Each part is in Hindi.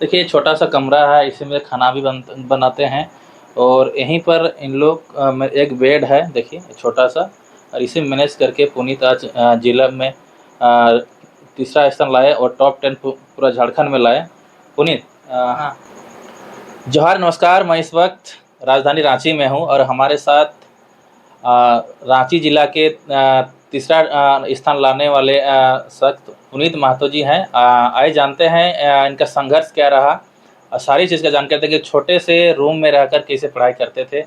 देखिए छोटा सा कमरा है, इसी में खाना भी बनाते हैं और यहीं पर इन लोग एक बेड है देखिए छोटा सा, और इसे मैनेज करके पुनीत आज जिला में तीसरा स्थान लाए और टॉप 10 पूरा झारखंड में लाए। पुनीत हाँ। जोहार, नमस्कार। मैं इस वक्त राजधानी रांची में हूं और हमारे साथ रांची जिला के तीसरा स्थान लाने वाले शख्स पुनीत महतो जी हैं। आइए जानते हैं इनका संघर्ष क्या रहा और सारी चीज़ का जानकारी दें कि छोटे से रूम में रहकर कैसे पढ़ाई करते थे।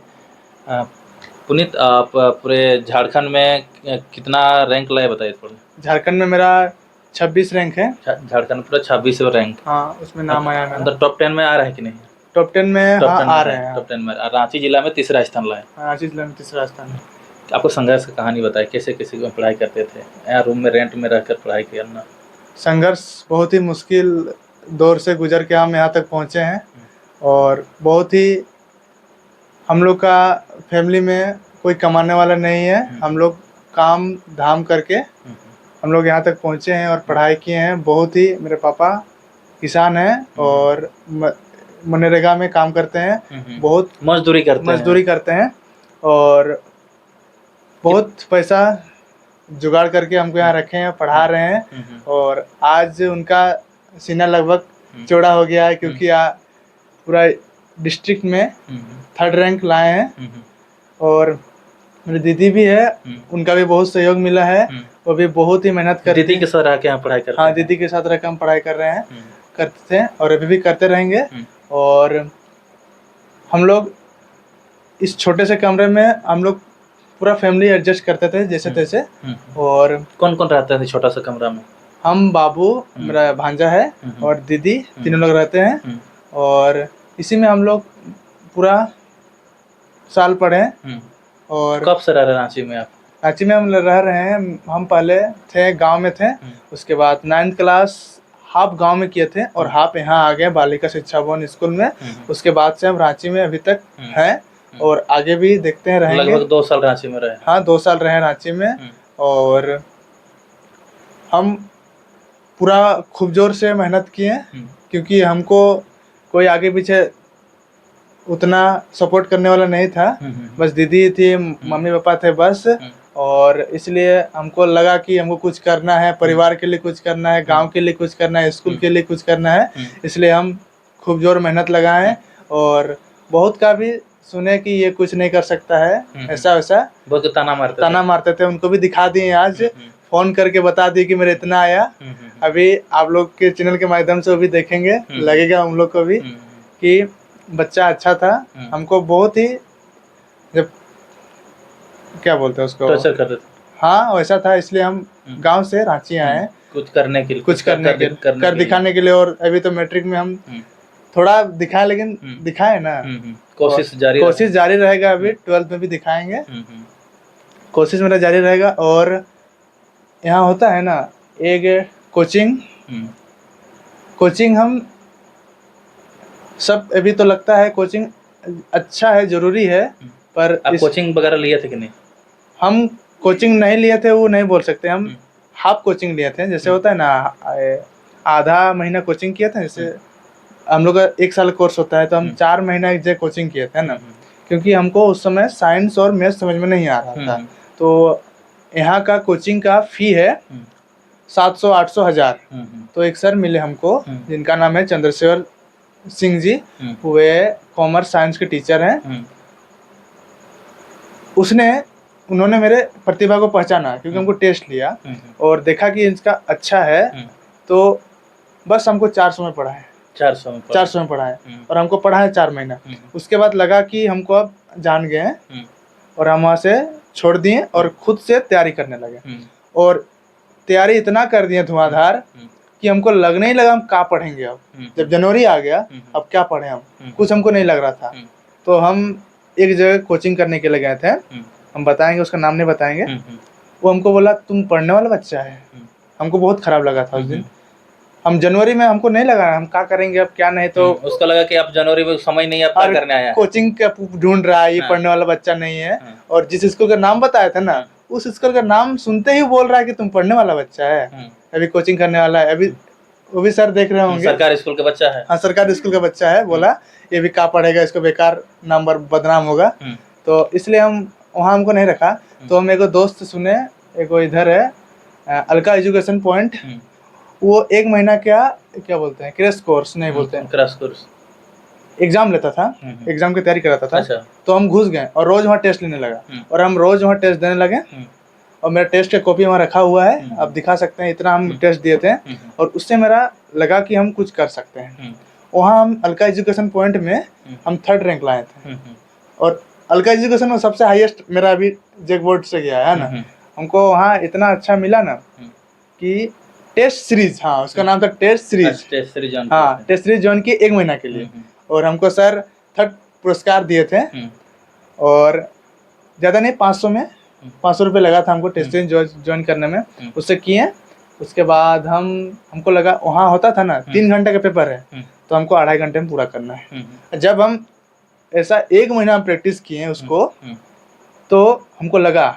पुनीत, आप पूरे झारखंड में कितना रैंक लाए बताइए थोड़ा। झारखंड में मेरा 26 रैंक है। झारखंड पूरा 26 रैंक। हाँ, उसमें नाम आया मेरा। अंदर टॉप 10 में आ रहा है कि नहीं? टॉप 10 में टॉप हाँ 10 आ में रहे है, हैं। टॉप 10 में रांची जिला में तीसरा स्थान लाए। रांची जिला में तीसरा स्थान है। आपको संघर्ष की कहानी बताइए, कैसे कैसे पढ़ाई करते थे, यहाँ रूम में रेंट में रहकर पढ़ाई करना। संघर्ष बहुत ही मुश्किल दौर से गुजर के हम यहाँ तक पहुँचे हैं और बहुत ही हम लोग का फैमिली में कोई कमाने वाला नहीं है। हम लोग काम धाम करके हम लोग यहाँ तक पहुँचे हैं और पढ़ाई किए हैं। बहुत ही मेरे पापा किसान हैं और मनरेगा में काम करते हैं, बहुत मजदूरी करते हैं और बहुत पैसा जुगाड़ करके हमको यहाँ रखे हैं, पढ़ा रहे हैं। और आज उनका सीना लगभग चौड़ा हो गया है क्योंकि पूरा डिस्ट्रिक्ट में 3rd रैंक लाए हैं। और मेरी दीदी भी है, उनका भी बहुत सहयोग मिला है। वो भी बहुत ही मेहनत करती है। दीदी के साथ रह के यहाँ पढ़ाई करते हैं? हाँ, दीदी के साथ रह के हम पढ़ाई कर रहे हैं, करते थे और अभी भी करते रहेंगे। और हम लोग इस छोटे से कमरे में हम लोग पूरा फैमिली एडजस्ट करते थे जैसे तैसे। और कौन कौन रहते थे छोटा सा कमरा में? हम, बाबू, मेरा भांजा है और दीदी, तीनों लोग रहते हैं। और इसी में हम लोग पूरा साल पढ़े। और कब से रह रहे रांची में आप? रांची में हम रह रहे हैं, हम पहले थे गांव में थे, उसके बाद 9th क्लास हाफ गांव में किए थे और हाफ यहाँ आ गए बालिका शिक्षा भवन स्कूल में। उसके बाद से हम रांची में अभी तक हैं और आगे भी देखते हैं रहेंगे। लगभग 2 साल रांची में रहे? हाँ, 2 साल रहे रांची में। और हम पूरा खूब जोर से मेहनत किए क्योंकि हमको कोई आगे पीछे उतना सपोर्ट करने वाला नहीं था। बस दीदी थी, मम्मी पापा थे बस। और इसलिए हमको लगा कि हमको कुछ करना है, परिवार के लिए कुछ करना है, गांव के लिए कुछ करना है, स्कूल के लिए कुछ करना है। इसलिए हम खूब जोर मेहनत लगाए और बहुत का भी सुने कि ये कुछ नहीं कर सकता है, ऐसा वैसा बहुत ताना मारते थे। उनको भी दिखा दिए, आज फोन करके बता दिए कि मेरे इतना आया। अभी आप लोग के चैनल के माध्यम से वो भी देखेंगे, लगेगा हम लोग को भी कि बच्चा अच्छा था। हमको बहुत ही, जब क्या बोलते हैं उसको, टॉर्चर करते थे। हाँ, वैसा था। इसलिए हम गांव से रांची आए हैं कुछ करने के लिए, कर दिखाने के लिए। और अभी तो मैट्रिक में हम थोड़ा दिखाए, लेकिन दिखाए ना, कोशिश जारी रहेगा। अभी 12th में भी दिखाएंगे, कोशिश मेरा जारी रहेगा। और यहाँ होता है ना एक कोचिंग हम सब, अभी तो लगता है कोचिंग अच्छा है, जरूरी है। पर आप कोचिंग वगैरह लिए थे कि नहीं? हम कोचिंग नहीं लिए थे, वो नहीं बोल सकते। हम हाफ कोचिंग लिए थे, जैसे होता है ना, आधा महीना कोचिंग किया था। जैसे हम लोग का 1 साल कोर्स होता है तो हम 4 महीना एक कोचिंग किए थे ना, क्योंकि हमको उस समय साइंस और मैथ्स समझ में नहीं आ रहा था। तो यहाँ का कोचिंग का फी है 700, 800, 1000। तो एक सर मिले हमको जिनका नाम है चंद्रशेखर सिंह जी, वे कॉमर्स साइंस के टीचर हैं। उन्होंने मेरे प्रतिभा को पहचाना क्योंकि हमको टेस्ट लिया और देखा कि इसका अच्छा है, तो बस हमको 400 में पढ़ाए। 400 में पढ़ाए और हमको पढ़ाए 4 महीना। उसके बाद लगा कि हमको अब जान गए और हम वहाँ से छोड़ दिए और खुद से तैयारी करने लगे। और तैयारी इतना कर दिए धुआंधार कि हमको लगने ही लगा हम क्या पढ़ेंगे। अब जब जनवरी आ गया, अब क्या पढ़े हम, कुछ हमको नहीं लग रहा था। तो हम एक जगह कोचिंग करने के लिए गए थे, हम बताएंगे, उसका नाम नहीं बताएंगे। वो हमको बोला तुम पढ़ने वाला बच्चा है। हमको बहुत खराब लगा था उस दिन। हम जनवरी में, हमको नहीं लगा हम क्या करेंगे अब क्या नहीं। तो उसका लगा कि आप जनवरी में समझ नहीं आप क्या करने आया, कोचिंग का ढूंढ रहा है, ये पढ़ने वाला बच्चा नहीं है। और जिस स्कूल का नाम बताया था ना, उस स्कूल का नाम सुनते ही बोल रहा है कि तुम पढ़ने वाला बच्चा है, अभी कोचिंग करने वाला है। अभी वो भी सर देख रहे होंगे। सरकारी स्कूल का बच्चा है। हाँ, सरकारी स्कूल का बच्चा है। बोला ये भी कहाँ पढ़ेगा, इसको बेकार नंबर बदनाम होगा, तो इसलिए हम वहाँ हमको नहीं रखा। तो हम एक दोस्त सुने, एक इधर है अलका एजुकेशन पॉइंट, वो 1 महीना क्या बोलते हैं, क्रैश कोर्स नहीं बोलते हैं, क्रैश कोर्स एग्जाम लेता था, एग्जाम की तैयारी कराता था। अच्छा। तो हम घुस गए और रोज वहाँ टेस्ट लेने लगा, और हम रोज वहाँ टेस्ट देने लगे। और मेरा टेस्ट का कॉपी वहाँ रखा हुआ है, आप दिखा सकते हैं, इतना हम टेस्ट दिए थे। और उससे मेरा लगा कि हम कुछ कर सकते हैं। वहाँ हम अलका एजुकेशन पॉइंट में हम 3rd रैंक लाए थे। और अलका एजुकेशन में सबसे हाईएस्ट मेरा अभी जेक बोर्ड से गया है ना। हमको वहाँ इतना अच्छा मिला ना कि टेस्ट सीरीज, हाँ उसका नाम था टेस्ट सीरीज, हाँ टेस्ट सीरीज जॉइन की 1 महीना के लिए। और हमको सर 3rd पुरस्कार दिए थे। और ज़्यादा नहीं, 500 रुपये लगा था हमको टेस्ट सीरीज ज्वाइन करने में। उससे किए, उसके बाद हमको लगा वहाँ होता था ना 3 घंटे का पेपर है, तो हमको 2.5 घंटे में पूरा करना है। जब हम ऐसा 1 महीना हम प्रैक्टिस किए उसको, तो हमको लगा,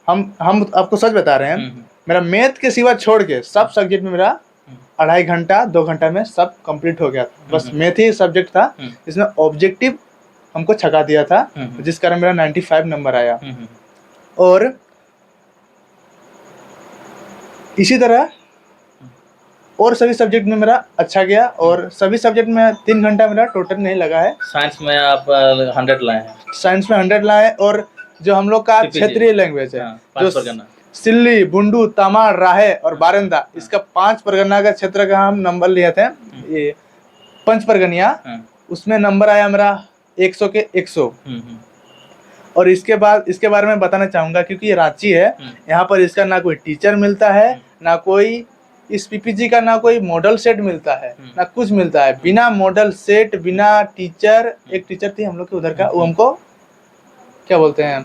हम आपको सच बता रहे हैं, मेरा मैथ के सिवा छोड़ के सब सब्जेक्ट में मेरा 2.5 घंटा 2 घंटा में सब कंप्लीट हो गया था। बस मैथ ही सब्जेक्ट था जिसमें ऑब्जेक्टिव हमको छका दिया था, जिस कारण मेरा 95 नंबर आया। और इसी तरह और सभी सब्जेक्ट में मेरा अच्छा गया। और सभी सब्जेक्ट में 3 घंटा मेरा टोटल नहीं लगा है। साइंस में आप 100 लाए हैं। साइंस में 100 लाए। और जो हम लोग का क्षेत्रीय लैंग्वेज है, जो सिल्ली, बुंडू, तमाड़, राहे और बारंदा, इसका 5 परगना का क्षेत्र का हम नंबर लिए थे, ये 5 परगनिया, उसमें नंबर आया मेरा 100 के 100। और इसके बाद इसके बारे में बताना चाहूँगा, क्योंकि ये रांची है, यहाँ पर इसका ना कोई टीचर मिलता है, ना कोई इस पीपीजी का ना कोई मॉडल सेट मिलता है, ना कुछ मिलता है। बिना मॉडल सेट, बिना टीचर, एक टीचर थी हम लोग के उधर का, वो हमको क्या बोलते हैं,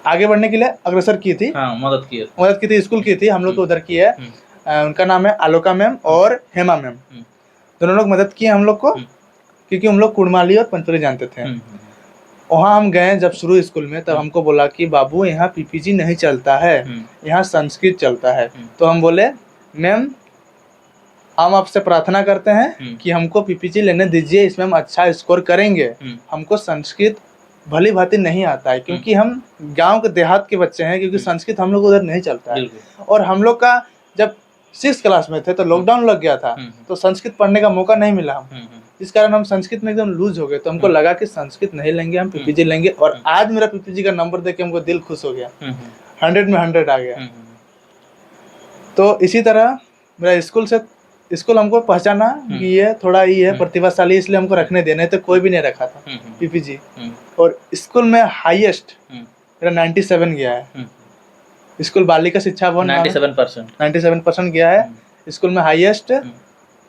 आगे बढ़ने के लिए अग्रसर की थी, मदद की थी, स्कूल की थी, हम लोग को उधर की है। उनका नाम है आलोका मैम और हेमा मैम। दोनों लोग मदद किए हम लोग को, क्योंकि हम लोग कुड़माली और पंचपुरी जानते थे। वहाँ हम गए जब शुरू स्कूल में, तब हमको बोला कि बाबू यहाँ पीपीजी नहीं चलता है, यहाँ संस्कृत चलता है। तो हम बोले मैम हम आपसे प्रार्थना करते हैं कि हमको पीपीजी लेने दीजिए, इसमें हम अच्छा स्कोर करेंगे। हमको संस्कृत भली भांति नहीं आता है, क्योंकि हम गांव के देहात के बच्चे हैं, क्योंकि संस्कृत हम लोग उधर नहीं चलता है। और हम लोग का जब 6th क्लास में थे तो लॉकडाउन लग गया था, तो संस्कृत पढ़ने का मौका नहीं मिला हम, इस कारण हम संस्कृत में एकदम लूज हो गए। तो हमको लगा कि संस्कृत नहीं लेंगे, हम पीपीजी लेंगे। और आज मेरा पीपीजी का नंबर देख के हमको दिल खुश हो गया, 100 में 100 आ गया। तो इसी तरह मेरा स्कूल हमको पहचाना कि ये थोड़ा ही है प्रतिभाशाली, इसलिए हमको रखने देने, तो कोई भी नहीं रखा था पीपीजी। और स्कूल में हाईएस्ट मेरा 97 गया है। स्कूल बालिका शिक्षा भवन 97% गया है स्कूल में हाईएस्ट।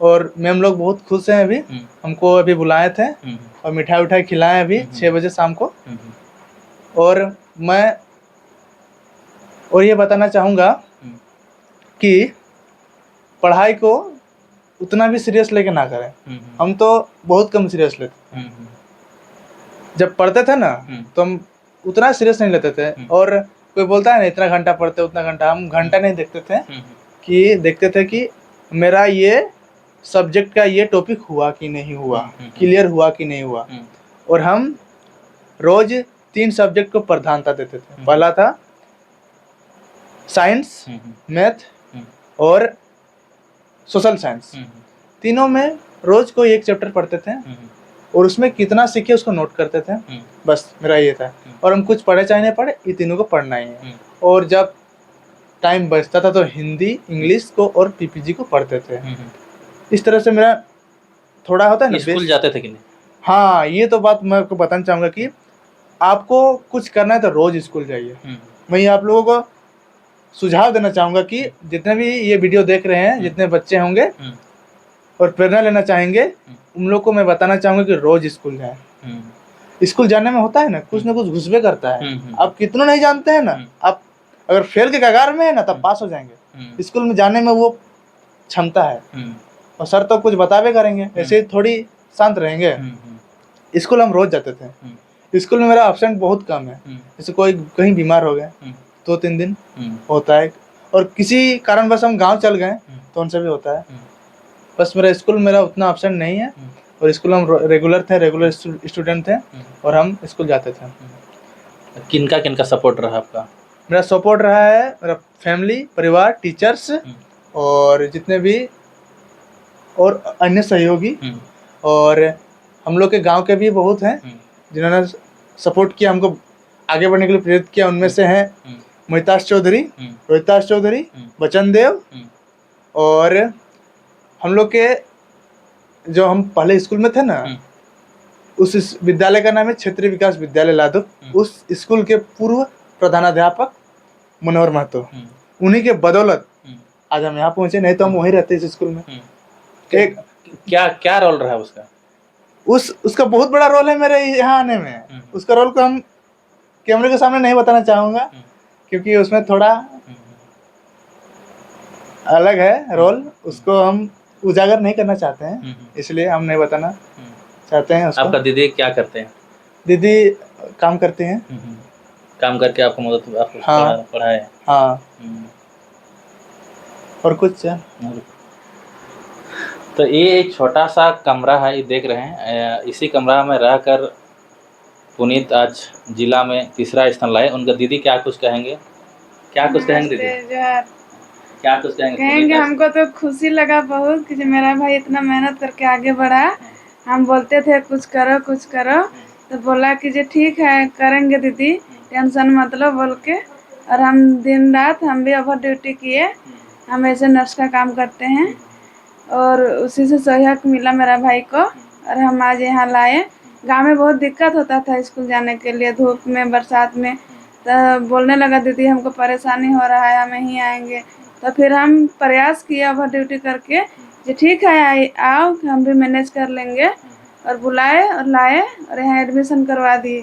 और मैम लोग बहुत खुश हैं। अभी हमको अभी बुलाए थे और मिठाई उठाई खिलाए अभी 6 बजे शाम को। और मैं ये बताना चाहूँगा कि पढ़ाई को उतना भी सीरियस लेके ना करें। हम तो बहुत कम सीरियस लेते थे। जब पढ़ते थे ना तो हम उतना सीरियस नहीं लेते थे। और कोई बोलता है ना इतना घंटा पढ़ते उतना घंटा, हम घंटा नहीं देखते थे, कि देखते थे कि मेरा ये सब्जेक्ट का ये टॉपिक हुआ कि नहीं हुआ, क्लियर हुआ कि नहीं हुआ। और हम रोज 3 सब्जेक्ट को प्रधानता देते थे। पहला था साइंस, मैथ और सोशल साइंस। तीनों में रोज कोई एक चैप्टर पढ़ते थे और उसमें कितना सीखे उसको नोट करते थे। बस मेरा ये था। और हम कुछ पढ़े चाहे नहीं पढ़े, ये तीनों को पढ़ना ही है। और जब टाइम बचता था तो हिंदी, इंग्लिश को और पीपीजी को पढ़ते थे। इस तरह से मेरा थोड़ा होता है ना। स्कूल जाते थे कि नहीं? हाँ, ये तो बात मैं आपको बताना चाहूँगा कि आपको कुछ करना है तो रोज स्कूल जाइए। मैं आप लोगों को सुझाव देना चाहूँगा कि जितने भी ये वीडियो देख रहे हैं, जितने बच्चे होंगे और प्रेरणा लेना चाहेंगे, उन लोग को मैं बताना चाहूँगा कि रोज स्कूल जाएं। स्कूल जाने में होता है ना कुछ घुसबे करता है। आप कितना नहीं जानते हैं ना, आप अगर फेल के कगार में है ना तब पास हो जाएंगे। स्कूल में जाने में वो क्षमता है। और सर तो कुछ बतावे करेंगे, ऐसे थोड़ी शांत रहेंगे। स्कूल हम रोज जाते थे। स्कूल में मेरा एब्सेंट बहुत कम है। जैसे कोई कहीं बीमार हो गया 2-3 दिन होता है। और किसी कारणवश हम गांव चल गए तो उनसे भी होता है। बस मेरा उतना ऑप्शन नहीं है, और स्कूल हम रेगुलर स्टूडेंट थे, और हम स्कूल जाते थे। किनका किनका सपोर्ट रहा आपका? मेरा सपोर्ट रहा है मेरा फैमिली, परिवार, टीचर्स और जितने भी और अन्य सहयोगी, और हम लोग के गांव के भी बहुत हैं जिन्होंने सपोर्ट किया, हमको आगे बढ़ने के लिए प्रेरित किया। उनमें से हैं मोहिताश चौधरी, रोहिताश चौधरी, बचन देव, और हम लोग के जो हम पहले स्कूल में थे ना, उस विद्यालय का नाम है क्षेत्रीय विकास विद्यालय लादुक। उस स्कूल के पूर्व प्रधानाध्यापक मनोहर महतो, उन्हीं के बदौलत आज हम यहाँ पहुंचे, नहीं तो हम वहीं रहते इस स्कूल में। एक क्या क्या रोल रहा उसका? उसका बहुत बड़ा रोल है मेरे यहाँ आने में। उसका रोल को हम कैमरे के सामने नहीं बताना चाहूँगा, क्योंकि उसमें थोड़ा अलग है रोल, उसको हम उजागर नहीं करना चाहते हैं, इसलिए हम नहीं बताना चाहते हैं उसको। आपका दीदी क्या करते हैं? दीदी काम करते हैं। काम करके आपको मदद, आपको हाँ। पढ़ाए? हाँ। और कुछ तो ये एक छोटा सा कमरा है, ये देख रहे हैं। इसी कमरा में रहकर पुनीत आज जिला में तीसरा स्थान लाए। उनका दीदी क्या कुछ कहेंगे? क्या कुछ कहेंगे दीदी? क्या कुछ कहेंगे हमको तो खुशी लगा बहुत कि मेरा भाई इतना मेहनत करके आगे बढ़ा। हम बोलते थे कुछ करो कुछ करो, तो बोला कि जो ठीक है करेंगे दीदी, टेंशन मत लो बोल के। और हम दिन रात हम भी ओवर ड्यूटी किए, हम ऐसे नर्स का काम करते हैं, और उसी से सहयोग मिला मेरा भाई को, और हम आज यहाँ लाए। गांव में बहुत दिक्कत होता था स्कूल जाने के लिए, धूप में बरसात में, तो बोलने लगा दीदी हमको परेशानी हो रहा है, हम यहीं आएंगे। तो फिर हम प्रयास किया ओवर ड्यूटी करके, जो ठीक है आओ हम भी मैनेज कर लेंगे, और बुलाए और लाए और यहाँ एडमिशन करवा दिए।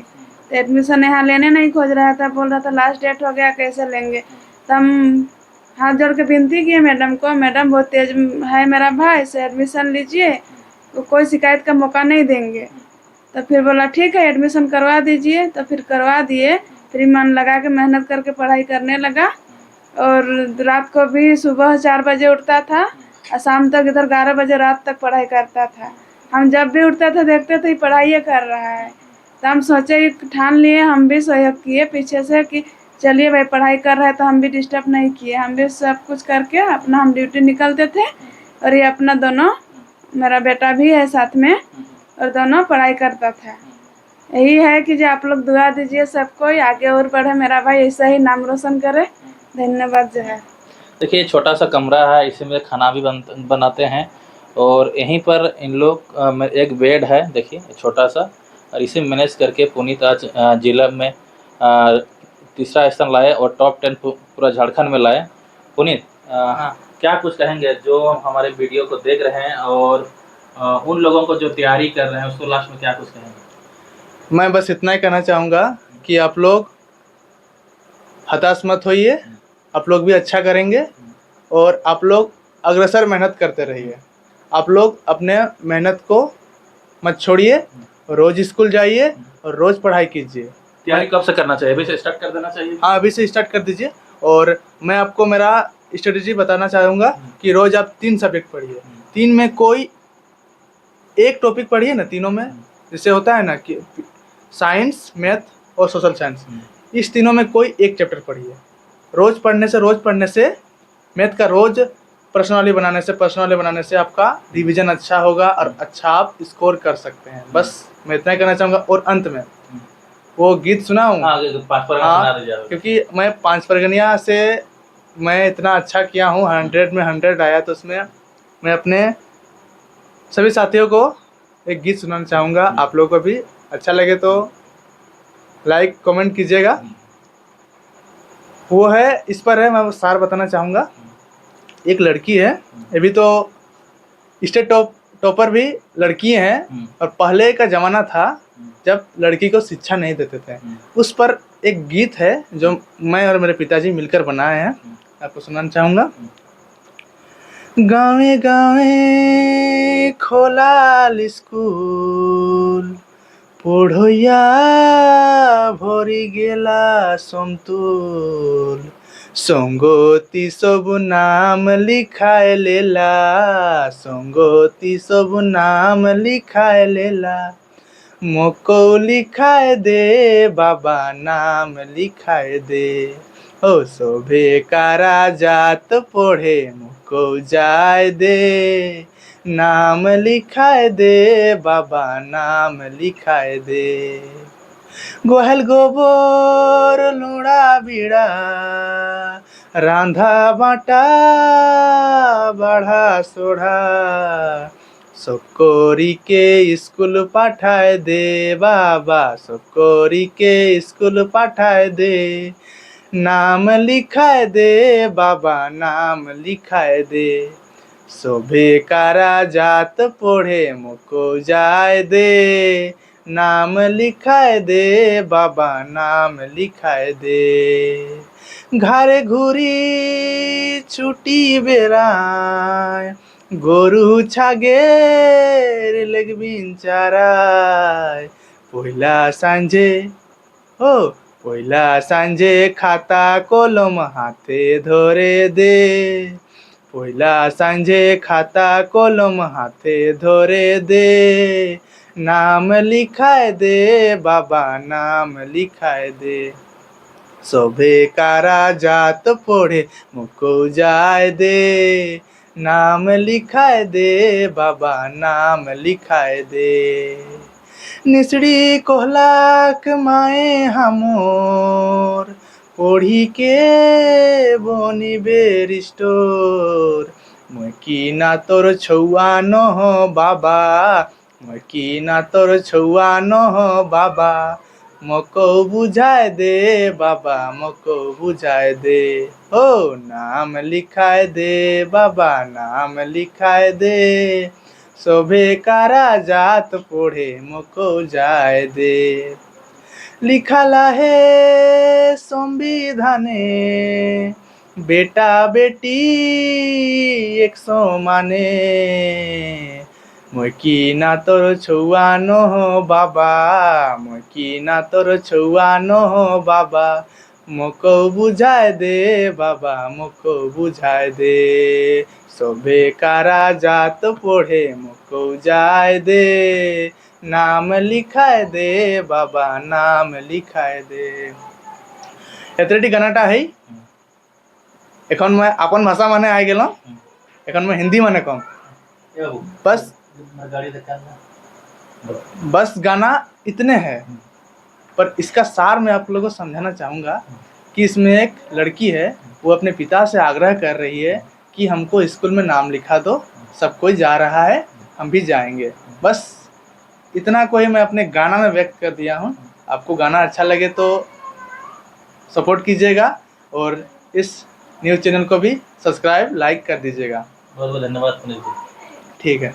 तो एडमिशन यहाँ लेने नहीं खोज रहा था, बोल रहा था लास्ट डेट हो गया कैसे लेंगे। तो हम हाथ जोड़ के विनती किए मैडम को, मैडम बहुत तेज है मेरा भाई, से एडमिशन लीजिए, तो कोई शिकायत का मौका नहीं देंगे। तो फिर बोला ठीक है एडमिशन करवा दीजिए, तो फिर करवा दिए। फिर मन लगा के मेहनत करके पढ़ाई करने लगा, और रात को भी सुबह 4 बजे उठता था और शाम तक इधर 11 बजे रात तक पढ़ाई करता था। हम जब भी उठते थे देखते थे पढ़ाई कर रहा है, तो हम सोचे ठान लिए, हम भी सहयोग किए पीछे से कि चलिए भाई पढ़ाई कर रहा है तो हम भी डिस्टर्ब नहीं किए, हम भी सब कुछ करके अपना हम ड्यूटी निकलते थे। और ये अपना दोनों, मेरा बेटा भी है साथ में, और दोनों पढ़ाई करता था। यही है कि जो आप लोग दुआ दीजिए सबको आगे और बढ़े, मेरा भाई ऐसा ही नाम रोशन करे। धन्यवाद। जो है देखिए छोटा सा कमरा है, इसी में खाना भी बनाते हैं, और यहीं पर इन लोग एक बेड है देखिए छोटा सा, और इसे मैनेज करके पुनीत आज जिला में तीसरा स्थान लाए और टॉप 10 पूरा झारखंड में लाए। पुनीत क्या कुछ कहेंगे जो हमारे वीडियो को देख रहे हैं, और उन लोगों को जो तैयारी कर रहे हैं उसको लास्ट में क्या कुछ कहेंगे? मैं बस इतना ही कहना चाहूँगा कि आप लोग हताश मत होइए, आप लोग भी अच्छा करेंगे, और आप लोग अग्रसर मेहनत करते रहिए। आप लोग अपने मेहनत को मत छोड़िए, रोज स्कूल जाइए और रोज पढ़ाई कीजिए। तैयारी कब से करना चाहिए? अभी से स्टार्ट कर देना चाहिए? हाँ, अभी से स्टार्ट कर दीजिए। और मैं आपको मेरा स्ट्रेटेजी बताना चाहूँगा कि रोज आप 3 सब्जेक्ट पढ़िए, 3 में कोई एक टॉपिक पढ़िए ना, तीनों में जैसे होता है ना कि साइंस, मैथ और सोशल साइंस, इस तीनों में कोई एक चैप्टर पढ़िए। रोज पढ़ने से मैथ का रोज पर्सनली बनाने से आपका रिवीजन अच्छा होगा और अच्छा आप स्कोर कर सकते हैं। बस मैं इतना ही कहना चाहूँगा। और अंत में वो गीत सुनाऊँ? हाँ, क्योंकि मैं 5 परगनिया से मैं इतना अच्छा किया हूँ, 100 में 100 आया, तो उसमें मैं अपने सभी साथियों को एक गीत सुनाना चाहूँगा। आप लोगों को भी अच्छा लगे तो लाइक कमेंट कीजिएगा। वो है, इस पर है, मैं सार बताना चाहूँगा। एक लड़की है, अभी तो स्टेट टॉपर भी लड़की हैं, और पहले का ज़माना था जब लड़की को शिक्षा नहीं देते थे। उस पर एक गीत है जो मैं और मेरे पिताजी मिलकर बनाए हैं, आपको सुनाना चाहूँगा। गाँवे गाँवे खोलाल स्कूल, पढ़ैया भरी गेला समतुल, संगति सब नाम लिखाए लेला, संगति सब नाम लिखाए लेला, मोको लिखाए दे बाबा नाम लिखाए दे। ओ शोभे कारा जात पढ़े मोको जाए दे, नाम लिखाए दे बाबा नाम लिखाए दे। गोहल गोबर लुड़ा बिड़ा रांधा बाटा बढ़ा सोढ़ा, सबकोरी के स्कूल पाठाए दे बाबा, सबकोरी के स्कूल पाठाए दे, नाम लिखाए दे बाबा नाम लिखाए दे। शोभे कारा जात पढ़े मोको जाए दे, नाम लिखाए दे बाबा नाम लिखाए दे। घारे घुरी छुटी बेराय, गरु छागेर लेगबिन चाराय, पहला सांझे ओ पहला सांझे खाता कलम हाथे धरे दे, पहला सांझे खाता कलम हाथे धरे दे, नाम लिखाए दे बाबा नाम लिखाए दे। शोभे कारा जात पढ़े मोको जाए दे, नाम लिखाए दे बाबा नाम लिखाए दे। निसड़ी कोहलाक माए हमोर, पढ़ी के बनी बेरिस्टोर, मैं की ना तोर छुआ न हो बाबा, मैं की ना तोर छुआ न हो बाबा, मोको बुझाए दे बाबा मोको बुझाए दे। ओ नाम लिखाए दे बाबा नाम लिखाए दे, शोभे कारा जात पढ़े मोको जाए दे। लिखाला है संविधाने बेटा बेटी एक समाने, मैं की ना तोर छुआ न हो बाबा, मैं की ना तोर छुआ न हो बाबा, मोको बुझाए दे बाबा मोको बुझाए दे। शोभे कारा जात पढ़े मोको जाए दे, नाम लिखाए दे बाबा नाम लिखाए दे। एतरेटी गानाटा है। এখন मैं अपन भाषा माने आ गेलो, এখন मैं हिंदी माने कम। बस गाना इतने हैं, पर इसका सार मैं आप लोगों को समझाना चाहूँगा कि इसमें एक लड़की है, वो अपने पिता से आग्रह कर रही है कि हमको स्कूल में नाम लिखा दो, सब कोई जा रहा है हम भी जाएंगे। बस इतना को ही मैं अपने गाना में व्यक्त कर दिया हूँ। आपको गाना अच्छा लगे तो सपोर्ट कीजिएगा और इस न्यूज़ चैनल को भी सब्सक्राइब लाइक कर दीजिएगा। बहुत बहुत धन्यवाद पुनीत जी। ठीक है।